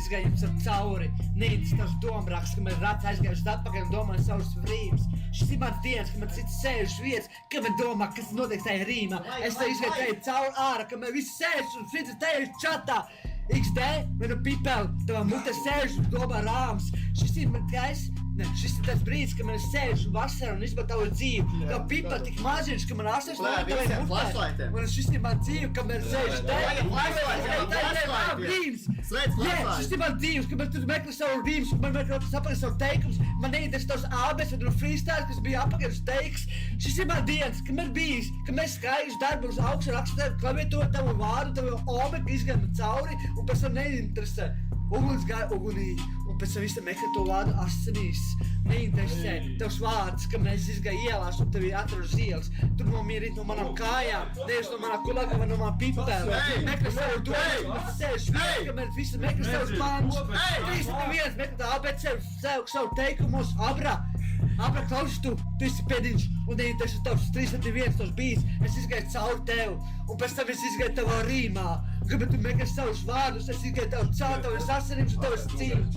izgāju jums cauri. Nīdis tavs domraks, ka man rats aizgājuši atpakaļ un domāju savus rīmus. Šis ir mans dienas, ka man cits sēž vietas, ka man domā, kas notiek tajā rīmā. Es te izgāju tevi cauri ārā, ka man visi sēž un šis ir tevi čatā. XD, manu pipeli, tavā mutē sēž un domā rāms. Šis ir tas brīdis, ka man sēž vasarā un izbata tavu dzīvi. Tavu pipeli tik maziņš, ka man asars tavai mutē. Un šis ir man dzīvi, ka man sēž šis ir man dzīves, ka man tur meklē savu rīmus, man meklē saprast savu teikumus. Man neinteresē tavs abes un freestyle, kas bija apakaļ uz teiks. Šis ir man dienas, ka man bijis, ka mēs skaidrs darbu uz augšu rakstu tevi klaviatūru, tavu vārdu, tavu omeku izgājam cauri un pēc tam neinteresē. Uguns gāja ugunī, un pēc tam visi meklē to vārdu asinīs. Neinteresē tavs vārds, ka mēs izgāja ielās un tevi atradu uz ielas. Tur nomierīt no manām kājām, nevis no manā kulaka vai no manā pipeli. Meklē savu domu, man sēž vien, ka mēs visi meklē savus plānus. 3-1, meklē tā ABC, savu teikumos, Abra, klausies tu esi pēdiņš, un neinteresē tavs 3-1, tavs bijis. Es izgāju cauri tev, un pēc tam es izgāju tavā rīmā. Kad tu meklē savus vārdus, es izgāju tavu cauri, tavas asariņas un tavas cīņas.